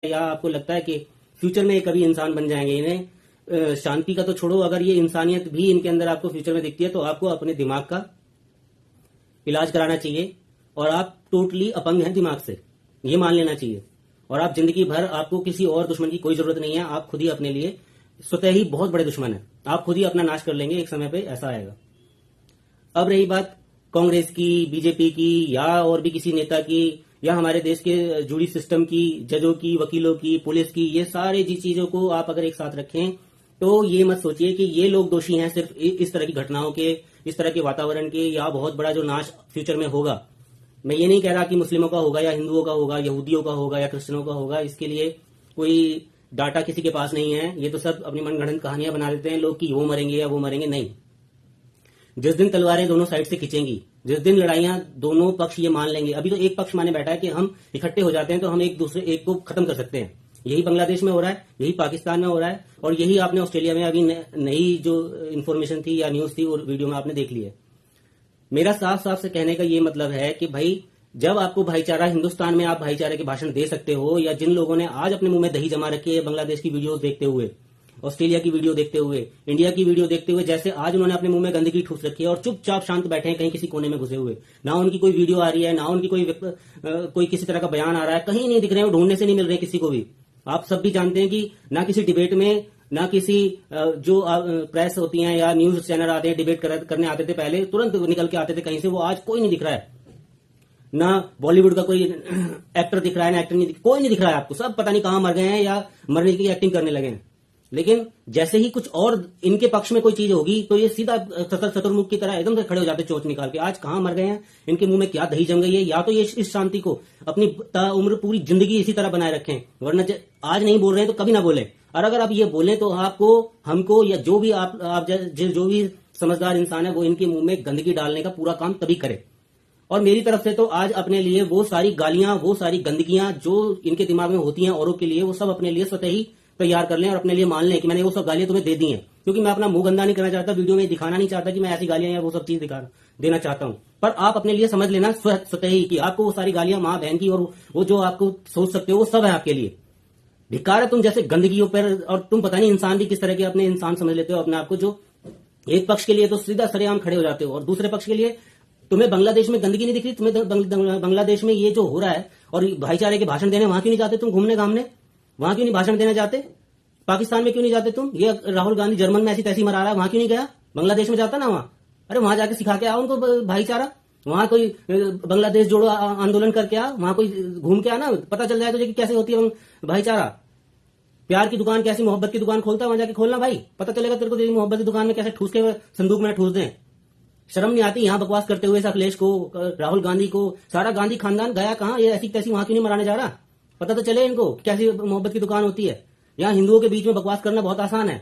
या आपको लगता है कि फ्यूचर में ये कभी इंसान बन जाएंगे? इन्हें शांति का तो छोड़ो, अगर ये इंसानियत भी इनके अंदर आपको फ्यूचर में दिखती है तो आपको अपने दिमाग का इलाज कराना चाहिए। और आप टोटली अपंग हैं दिमाग से, ये मान लेना चाहिए। और आप जिंदगी भर, आपको किसी और दुश्मन की कोई जरूरत नहीं है। आप खुद ही अपने लिए स्वतः ही बहुत बड़े दुश्मन है। आप खुद ही अपना नाश कर लेंगे, एक समय पे ऐसा आएगा। अब रही बात कांग्रेस की, बीजेपी की, या और भी किसी नेता की, या हमारे देश के जुड़ी सिस्टम की, जजों की, वकीलों की, पुलिस की, ये सारी चीजों को आप अगर एक साथ रखें तो ये मत सोचिए कि ये लोग दोषी हैं सिर्फ इस तरह की घटनाओं के, इस तरह के वातावरण के, या बहुत बड़ा जो नाश फ्यूचर में होगा। मैं ये नहीं कह रहा कि मुस्लिमों का होगा या हिंदुओं का होगा, यहूदियों का होगा या क्रिश्चियनों का होगा। इसके लिए कोई डाटा किसी के पास नहीं है। ये तो सब अपनी मनगढ़ंत कहानियां बना देते हैं लोग कि वो मरेंगे या वो मरेंगे। नहीं, जिस दिन तलवारें दोनों साइड से खिंचेंगी, जिस दिन लड़ाइयां दोनों पक्ष ये मान लेंगे, अभी तो एक पक्ष माने बैठा है कि हम इकट्ठे हो जाते हैं तो हम एक को खत्म कर सकते हैं। यही बांग्लादेश में हो रहा है, यही पाकिस्तान में हो रहा है, और यही आपने ऑस्ट्रेलिया में अभी नई जो इन्फॉर्मेशन थी या न्यूज थी वो वीडियो में आपने देख ली है। मेरा साफ साफ से कहने का ये मतलब है कि भाई, जब आपको भाईचारा, हिंदुस्तान में आप भाईचारे के भाषण दे सकते हो, या जिन लोगों ने आज अपने मुंह में दही जमा रखी है बांग्लादेश की वीडियोस देखते हुए, ऑस्ट्रेलिया की वीडियो देखते हुए, इंडिया की वीडियो देखते हुए, जैसे आज उन्होंने अपने मुंह में गंदगी ठूस रखी है और चुपचाप शांत बैठे हैं कहीं किसी कोने में घुसे हुए, ना उनकी कोई वीडियो आ रही है, ना उनकी कोई किसी तरह का बयान आ रहा है, कहीं नहीं दिख रहे हैं, ढूंढने से नहीं मिल रहे किसी को भी। आप सब भी जानते हैं कि ना किसी डिबेट में, ना किसी जो प्रेस होती है या न्यूज चैनल आते हैं डिबेट करने आते थे पहले, तुरंत निकल के आते थे कहीं से, वो आज कोई नहीं दिख रहा है। ना बॉलीवुड का कोई एक्टर दिख रहा है, ना एक्टर नहीं, कोई नहीं दिख रहा है आपको। सब पता नहीं कहां मर गए हैं या मरने की एक्टिंग करने लगे हैं। लेकिन जैसे ही कुछ और इनके पक्ष में कोई चीज होगी तो ये सीधा शत्रुमुख की तरह एकदम से खड़े हो जाते चोंच निकाल के। आज कहां मर गए हैं, इनके मुंह में क्या दही जम गई है, या तो ये इस शांति को अपनी उम्र पूरी जिंदगी इसी तरह बनाए रखें, वरना आज नहीं बोल रहे हैं तो कभी ना बोले। और अगर आप ये बोले तो आपको, हमको, या जो भी आप जो भी समझदार इंसान है वो इनके मुंह में गंदगी डालने का पूरा काम तभी करे। और मेरी तरफ से तो आज अपने लिए वो सारी गालियां, वो सारी गंदगियां जो इनके दिमाग में होती हैं औरों के लिए, वो सब अपने लिए स्वतः ही तैयार कर लें और अपने लिए मान लें कि मैंने वो सब गालियां तुम्हें दे दी हैं। क्योंकि मैं अपना मुंह गंदा नहीं करना चाहता, वीडियो में दिखाना नहीं चाहता कि मैं ऐसी गालियां या वो सब चीज देना चाहता हूं। पर आप अपने लिए समझ लेना स्वतः ही कि आपको वो सारी गालियां मां बहन की और वो जो आपको सोच सकते हो वो सब है आपके लिए। धिक्कार है तुम जैसे गंदगियों पर। और तुम पता नहीं इंसान भी किस तरह के अपने इंसान समझ लेते हो अपने आप को, जो एक पक्ष के लिए तो सीधा सरेआम खड़े हो जाते हो और दूसरे पक्ष के लिए तुम्हें बांग्लादेश में गंदगी नहीं दिख रही, तुम्हें बांग्लादेश में ये जो हो रहा है और भाईचारे के भाषण देने वहां क्यों नहीं जाते तुम? घूमने घामने वहां क्यों नहीं भाषण देने जाते? पाकिस्तान में क्यों नहीं जाते तुम? ये राहुल गांधी जर्मन में ऐसी तैसी मरा रहा है, वहां क्यों नहीं गया? बांग्लादेश में जाता ना वहां। अरे वहां जाके सिखा के आओ उनको भाईचारा। वहां कोई बांग्लादेश जोड़ो आंदोलन करके आ, वहां कोई घूम के आना, पता चल जाए तुझे कि कैसे होती है भाईचारा। प्यार की दुकान कैसी, मोहब्बत की दुकान खोलता है, वहां जाके खोलना भाई, पता चलेगा तेरे को तेरी मोहब्बत की दुकान में कैसे ठूस के संदूक में ठूस दें। शर्म नहीं आती यहाँ बकवास करते हुए? अखिलेश को, राहुल गांधी को, सारा गांधी खानदान गया कहाँ? ये ऐसी तैसी वहां क्यों नहीं मराने जा रहा? पता तो चले इनको कैसी मोहब्बत की दुकान होती है। यहाँ हिंदुओं के बीच में बकवास करना बहुत आसान है।